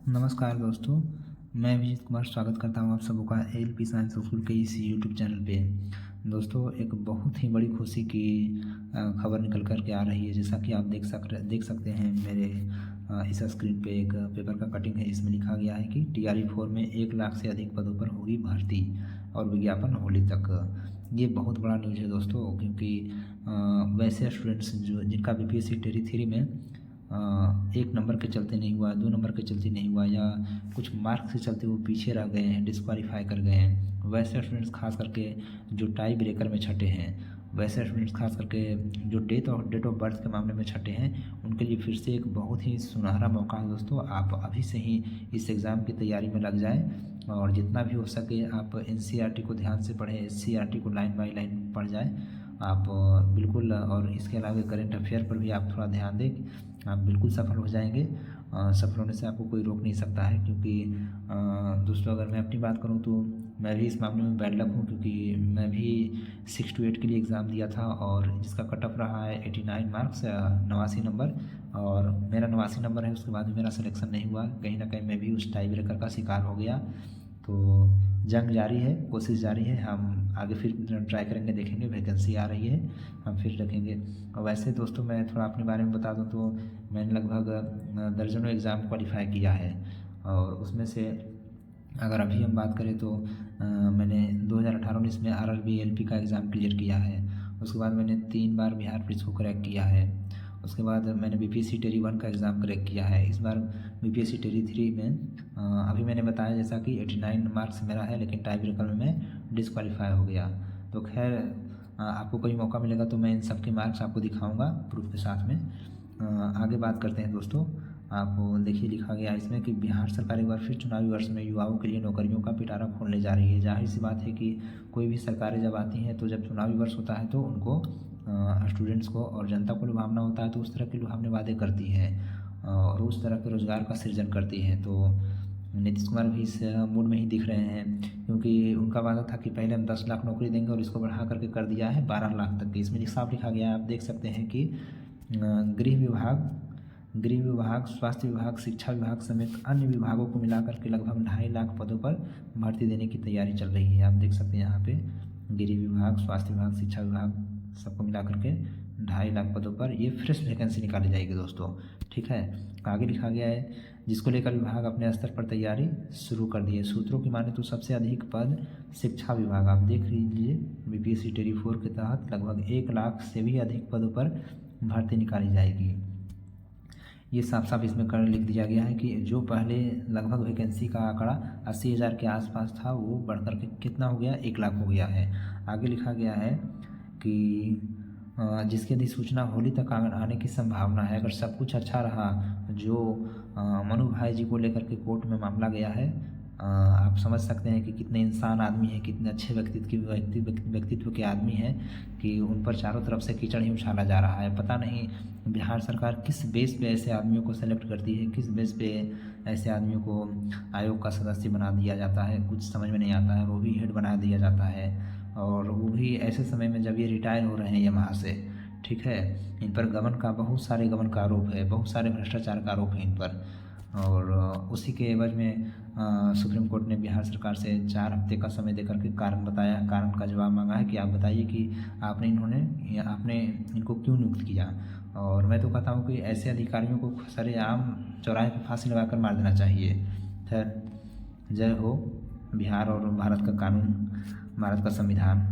नमस्कार दोस्तों, मैं अभिजीत कुमार स्वागत करता हूं आप सबों का एलपी साइंस स्कूल के इस यूट्यूब चैनल पे। दोस्तों, एक बहुत ही बड़ी खुशी की खबर निकल कर के आ रही है। जैसा कि आप देख सकते हैं मेरे इस स्क्रीन पे एक पेपर का कटिंग है। इसमें लिखा गया है कि टीआरई 4 में 1 लाख से अधिक पदों पर होगी भर्ती और विज्ञापन होली तक। ये बहुत बड़ा न्यूज़ है दोस्तों, क्योंकि वैसे स्टूडेंट्स जिनका बीपीएससी टेरी 3 में 1 नंबर के चलते नहीं हुआ, 2 नंबर के चलते नहीं हुआ या कुछ मार्क्स के चलते वो पीछे रह गए हैं, डिस्क्वालीफाई कर गए हैं, वैसे स्टूडेंट्स खास करके जो टाई ब्रेकर में छटे हैं, वैसे स्टूडेंट्स खास करके जो डेट ऑफ बर्थ के मामले में छटे हैं, उनके लिए फिर से एक बहुत ही सुनहरा मौका है दोस्तों। आप अभी से ही इस एग्ज़ाम की तैयारी में लग जाएँ और जितना भी हो सके आप एनसीईआरटी को ध्यान से पढ़ें, एससीईआरटी को लाइन बाय लाइन पढ़ जाएँ आप बिल्कुल। और इसके अलावा करंट अफेयर पर भी आप थोड़ा ध्यान दें, आप बिल्कुल सफल हो जाएंगे। सफल होने से आपको कोई रोक नहीं सकता है, क्योंकि दोस्तों अगर मैं अपनी बात करूं तो मैं भी इस मामले में बैड लक हूं, क्योंकि मैं भी 6 to 8 के लिए एग्ज़ाम दिया था और जिसका कट ऑफ रहा है 89 मार्क्स, 89 नंबर। और मेरा 89 नंबर है, उसके बाद भी मेरा सिलेक्शन नहीं हुआ। कहीं ना कहीं मैं भी उस टाई ब्रेकर का शिकार हो गया। तो जंग जारी है, कोशिश जारी है, हम आगे फिर ट्राई करेंगे, देखेंगे वैकेंसी आ रही है हम फिर रखेंगे। और वैसे दोस्तों मैं थोड़ा अपने बारे में बता दूं तो मैंने लगभग दर्जनों एग्ज़ाम क्वालिफाई किया है। और उसमें से अगर अभी हम बात करें तो मैंने 2018-19 में आरआरबी एलपी का एग्ज़ाम क्लियर किया है। उसके बाद मैंने 3 बार बिहार पुलिस को क्रैक किया है। उसके बाद मैंने बीपीएससी टेरी 1 का एग्ज़ाम क्रैक किया है। इस बार बीपीएससी टेरी 3 में अभी मैंने बताया जैसा कि 89 मार्क्स मेरा है, लेकिन टाई ब्रेकर में मैं डिस्क्वालीफाई हो गया। तो खैर आपको कोई मौका मिलेगा तो मैं इन सब के मार्क्स आपको दिखाऊंगा प्रूफ के साथ में। आगे बात करते हैं दोस्तों। आप देखिए लिखा गया है इसमें कि बिहार सरकार एक बार फिर चुनावी वर्ष में युवाओं के लिए नौकरियों का पिटारा खोलने जा रही है। जाहिर सी बात है कि कोई भी सरकारें जब आती हैं तो जब चुनावी वर्ष होता है तो उनको स्टूडेंट्स को और जनता को लुभावना होता है, तो उस तरह के लुभावने वादे करती है और उस तरह के रोज़गार का सृजन करती है। तो नीतीश कुमार भी इस मूड में ही दिख रहे हैं, क्योंकि उनका वादा था कि पहले हम 10 लाख नौकरी देंगे और इसको बढ़ा करके कर दिया है 12 लाख तक की। इसमें साफ लिखा गया है, आप देख सकते हैं कि गृह विभाग, स्वास्थ्य विभाग, शिक्षा विभाग समेत अन्य विभागों को मिलाकर के लगभग 2.5 लाख पदों पर भर्ती देने की तैयारी चल रही है। आप देख सकते हैं यहाँ पे गृह विभाग, स्वास्थ्य विभाग, शिक्षा विभाग सबको मिलाकर के 2.5 लाख पदों पर ये फ्रेश वैकेंसी निकाली जाएगी दोस्तों। ठीक है, आगे लिखा गया है जिसको लेकर विभाग अपने स्तर पर तैयारी शुरू कर दी है। सूत्रों की माने तो सबसे अधिक पद शिक्षा विभाग, आप देख लीजिए बीपीएससी टेरी 4 के तहत लगभग 1 लाख से भी अधिक पदों पर भर्ती निकाली जाएगी। ये साफ साफ इसमें कर लिख दिया गया है कि जो पहले लगभग वैकेंसी का आंकड़ा 80,000 के आसपास था वो बढ़कर के कितना हो गया, 1 लाख हो गया है। आगे लिखा गया है कि जिसकी अधिसूचना होली तक आने की संभावना है। अगर सब कुछ अच्छा रहा, जो मनु भाई जी को लेकर के कोर्ट में मामला गया है, आप समझ सकते हैं कि कितने इंसान आदमी हैं, कितने अच्छे व्यक्तित्व के आदमी हैं कि उन पर चारों तरफ से कीचड़ ही उछाला जा रहा है। पता नहीं बिहार सरकार किस बेस पे ऐसे आदमियों को सेलेक्ट करती है, किस बेस पे ऐसे आदमियों को आयोग का सदस्य बना दिया जाता है, कुछ समझ में नहीं आता है। वो भी हेड बना दिया जाता है और वो भी ऐसे समय में जब ये रिटायर हो रहे हैं यमहा से। ठीक है, इन पर बहुत सारे गबन का आरोप है, बहुत सारे भ्रष्टाचार का आरोप है इन पर। और उसी के एवज में सुप्रीम कोर्ट ने बिहार सरकार से 4 हफ्ते का समय देकर के कारण का जवाब मांगा है कि आप बताइए कि आपने इनको क्यों नियुक्त किया। और मैं तो कहता हूँ कि ऐसे अधिकारियों को सरेआम चौराहे पर फांसी लगाकर मार देना चाहिए। खैर, जय हो बिहार और भारत का कानून, भारत का संविधान।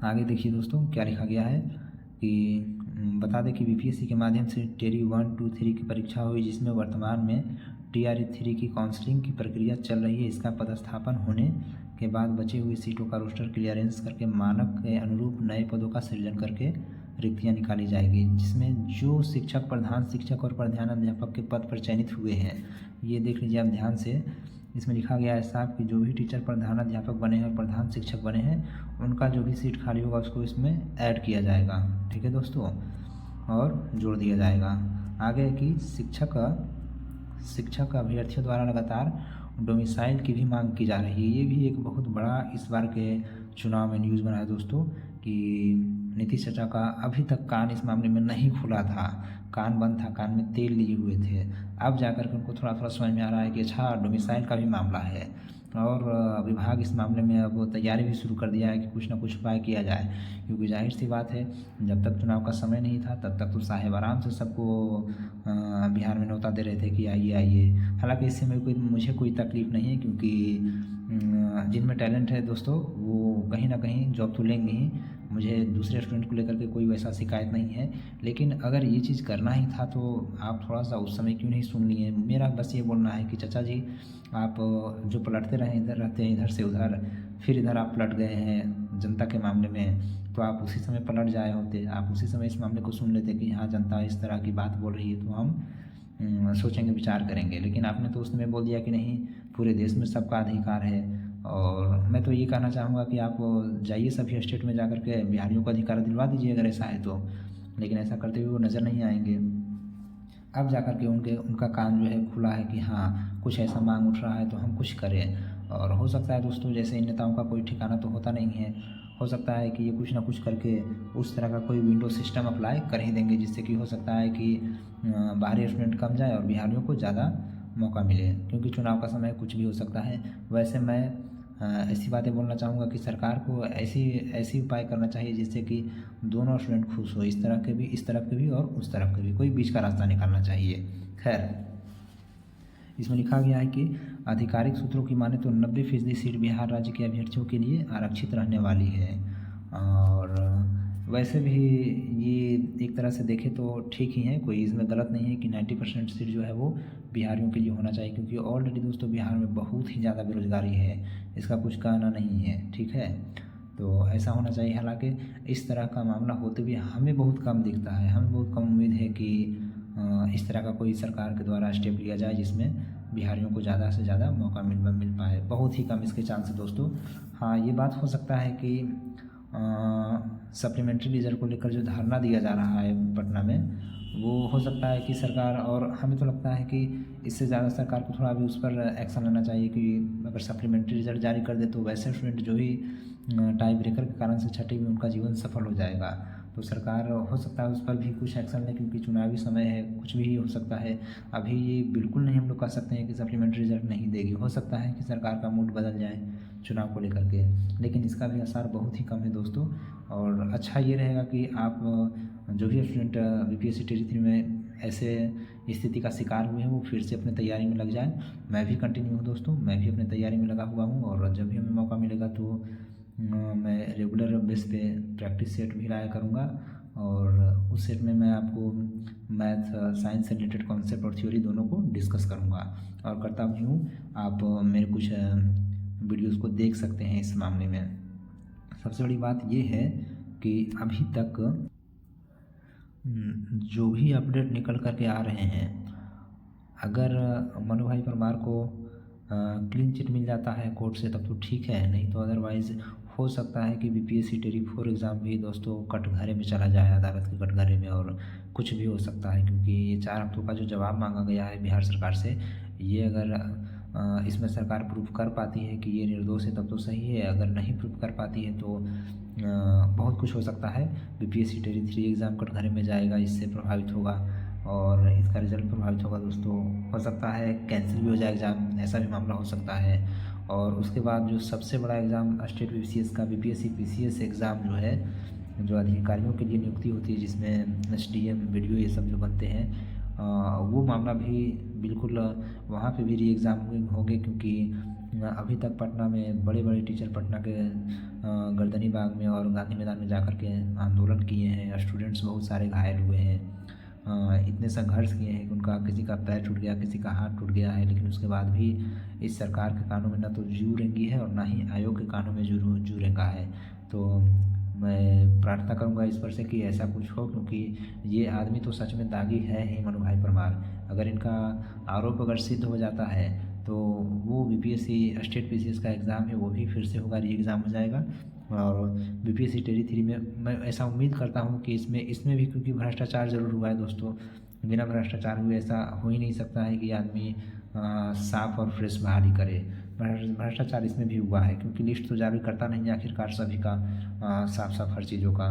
आगे देखिए दोस्तों क्या लिखा गया है कि बता दें कि बीपीएससी के माध्यम से टेरी 1, 2, 3 की परीक्षा हुई, जिसमें वर्तमान में टीआरई 3 की काउंसलिंग की प्रक्रिया चल रही है। इसका पदस्थापन होने के बाद बची हुई सीटों का रोस्टर क्लियरेंस करके मानक के अनुरूप नए पदों का सृजन करके रिक्तियां निकाली जाएगी, जिसमें जो शिक्षक, प्रधान शिक्षक और प्रधान अध्यापक के पद पर चयनित हुए हैं, ये देख लीजिए आप ध्यान से। इसमें लिखा गया है साहब कि जो भी टीचर प्रधान अध्यापक बने हैं और प्रधान शिक्षक बने हैं, उनका जो भी सीट खाली होगा उसको इसमें ऐड किया जाएगा। ठीक है दोस्तों, और जोड़ दिया जाएगा। आगे कि शिक्षक अभ्यर्थियों द्वारा लगातार डोमिसाइल की भी मांग की जा रही है। ये भी एक बहुत बड़ा इस बार के चुनाव में न्यूज़ बना है दोस्तों कि नीतीश चाचा का अभी तक कान इस मामले में नहीं खुला था, कान बंद था, कान में तेल लिए हुए थे। अब जाकर के उनको थोड़ा थोड़ा समझ में आ रहा है कि अच्छा डोमिसाइल का भी मामला है, और विभाग इस मामले में अब तैयारी भी शुरू कर दिया है कि कुछ ना कुछ उपाय किया जाए। क्योंकि जाहिर सी बात है, जब तक चुनाव का समय नहीं था तब तक तो साहेब आराम से सबको बिहार में न्योता दे रहे थे कि आइए आइए। हालांकि इससे मुझे कोई तकलीफ़ नहीं है, क्योंकि जिनमें टैलेंट है दोस्तों वो कहीं ना कहीं जॉब तो लेंगे ही। मुझे दूसरे स्टूडेंट को लेकर के कोई वैसा शिकायत नहीं है, लेकिन अगर ये चीज़ करना ही था तो आप थोड़ा सा उस समय क्यों नहीं सुन लिए। मेरा बस ये बोलना है कि चाचा जी, आप जो पलटते रहे इधर रहते हैं इधर से उधर, फिर इधर आप पलट गए हैं जनता के मामले में, तो आप उसी समय पलट जाए होते, आप उसी समय इस मामले को सुन लेते कि हाँ जनता इस तरह की बात बोल रही है तो हम सोचेंगे विचार करेंगे। लेकिन आपने तो उस समय बोल दिया कि नहीं, पूरे देश में सबका अधिकार है। और मैं तो ये कहना चाहूँगा कि आप जाइए सभी स्टेट में जाकर के बिहारियों को अधिकार दिलवा दीजिए अगर ऐसा है तो, लेकिन ऐसा करते हुए वो नज़र नहीं आएंगे। अब जाकर के उनका कान जो है खुला है कि हाँ कुछ ऐसा मांग उठ रहा है तो हम कुछ करें। और हो सकता है दोस्तों, जैसे इन नेताओं का कोई ठिकाना तो होता नहीं है, हो सकता है कि ये कुछ ना कुछ करके उस तरह का कोई विंडो सिस्टम अप्लाई कर ही देंगे, जिससे कि हो सकता है कि बाहरी स्टूडेंट कम जाए और बिहारियों को ज़्यादा मौका मिले। क्योंकि चुनाव का समय कुछ भी हो सकता है। वैसे मैं ऐसी बातें बोलना चाहूँगा कि सरकार को ऐसी उपाय करना चाहिए जिससे कि दोनों स्टूडेंट खुश हो, इस तरफ के भी और उस तरफ के भी, कोई बीच का रास्ता निकालना चाहिए। खैर, इसमें लिखा गया है कि आधिकारिक सूत्रों की माने तो 90% सीट बिहार राज्य के अभ्यर्थियों के लिए आरक्षित रहने वाली है। और वैसे भी ये एक तरह से देखें तो ठीक ही है, कोई इसमें गलत नहीं है कि 90% सीट जो है वो बिहारियों के लिए होना चाहिए। क्योंकि ऑलरेडी दोस्तों बिहार में बहुत ही ज़्यादा बेरोजगारी है, इसका कुछ कहना नहीं है, ठीक है। तो ऐसा होना चाहिए। हालांकि इस तरह का मामला होते भी हमें बहुत कम दिखता है, हमें बहुत कम उम्मीद है कि इस तरह का कोई सरकार के द्वारा स्टेप लिया जाए जिसमें बिहारियों को ज़्यादा से ज़्यादा मौका मिल पाए। बहुत ही कम इसके चांस है दोस्तों। हाँ, ये बात हो सकता है कि सप्लीमेंट्री रिजल्ट को लेकर जो धरना दिया जा रहा है पटना में, वो हो सकता है कि सरकार, और हमें तो लगता है कि इससे ज़्यादा सरकार को थोड़ा भी उस पर एक्शन लेना चाहिए कि अगर सप्लीमेंट्री रिजल्ट जारी कर दे तो वैसे स्टूडेंट जो भी टाई ब्रेकर के कारण से छटे हुए उनका जीवन सफल हो जाएगा। तो सरकार हो सकता है उस पर भी कुछ एक्शन ले, क्योंकि चुनावी समय है, कुछ भी हो सकता है। अभी ये बिल्कुल नहीं हम लोग कह सकते हैं कि सप्लीमेंट्री रिजल्ट नहीं देगी, हो सकता है कि सरकार का मूड बदल जाए चुनाव को लेकर के, लेकिन इसका भी असर बहुत ही कम है दोस्तों। और अच्छा ये रहेगा कि आप जो भी स्टूडेंट बीपीएससी टेरी 3 में ऐसे स्थिति का शिकार हुए हैं वो फिर से अपने तैयारी में लग जाए। मैं भी कंटिन्यू हूँ दोस्तों, मैं भी अपने तैयारी में लगा हुआ हूँ, और जब भी हमें मौका मिलेगा तो मैं रेगुलर बेस पे प्रैक्टिस सेट भी लाया करूँगा। और उस सेट में मैं आपको मैथ साइंस से रिलेटेड कॉन्सेप्ट और थ्योरी दोनों को डिस्कस करूँगा और करता भी हूँ। आप मेरे कुछ वीडियोस को देख सकते हैं इस मामले में। सबसे बड़ी बात ये है कि अभी तक जो भी अपडेट निकल कर के आ रहे हैं, अगर मनु भाई परमार को क्लीन चिट मिल जाता है कोर्ट से तब तो ठीक है, नहीं तो अदरवाइज़ हो सकता है कि बीपीएससी टेरी 4 एग्ज़ाम भी दोस्तों कटघरे में चला जाए, अदालत के कटघरे में, और कुछ भी हो सकता है। क्योंकि ये 4 हफ्तों का जो जवाब मांगा गया है बिहार सरकार से, ये अगर इसमें सरकार प्रूफ कर पाती है कि ये निर्दोष है तब तो सही है, अगर नहीं प्रूफ कर पाती है तो बहुत कुछ हो सकता है। बीपीएससी टेरी 3 एग्ज़ाम कटघरे में जाएगा, इससे प्रभावित होगा और इसका रिज़ल्ट प्रभावित होगा दोस्तों। हो सकता है कैंसिल भी हो जाए एग्ज़ाम, ऐसा भी मामला हो सकता है। और उसके बाद जो सबसे बड़ा एग्ज़ाम स्टेट बीसीएस का बीपीएससी पीसीएस एग्ज़ाम जो है, जो अधिकारियों के लिए नियुक्ति होती है जिसमें एसडीएम वीडियो ये सब जो बनते हैं, वो मामला भी बिल्कुल वहाँ पे भी री एग्ज़ाम होंगे। क्योंकि अभी तक पटना में बड़े बड़े टीचर पटना के गर्दनी बाग में और गांधी मैदान में जाकर के आंदोलन किए हैं, स्टूडेंट्स बहुत सारे घायल हुए हैं, इतने संघर्ष किए हैं कि उनका किसी का पैर टूट गया, किसी का हाथ टूट गया है, लेकिन उसके बाद भी इस सरकार के कानों में ना तो जू रेंगी है और ना ही आयोग के कानों में जू रेंगा है। तो मैं प्रार्थना करूंगा ईश्वर से कि ऐसा कुछ हो, क्योंकि ये आदमी तो सच में दागी है ही, मनु भाई परमार। अगर इनका आरोप अगर सिद्ध हो जाता है तो वो बीपीएससी स्टेट पीसीएस का एग्ज़ाम है वो भी फिर से होगा, री एग्ज़ाम हो जाएगा। और बीपीएससी टेरी 3 में मैं ऐसा उम्मीद करता हूँ कि इसमें भी, क्योंकि भ्रष्टाचार ज़रूर हुआ है दोस्तों, बिना भ्रष्टाचार हुए ऐसा हो ही नहीं सकता है कि आदमी साफ और फ्रेश बहाली करे। भ्रष्टाचार इसमें भी हुआ है, क्योंकि लिस्ट तो जारी करता नहीं है आखिरकार सभी का साफ साफ हर चीज़ों का।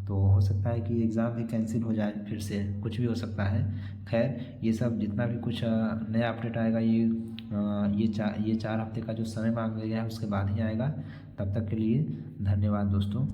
तो हो सकता है कि एग्ज़ाम भी कैंसिल हो जाए, फिर से कुछ भी हो सकता है। खैर ये सब जितना भी कुछ नया अपडेट आएगा ये 4 हफ्ते का जो समय मांगा गया है उसके बाद ही आएगा। तब तक के लिए धन्यवाद दोस्तों।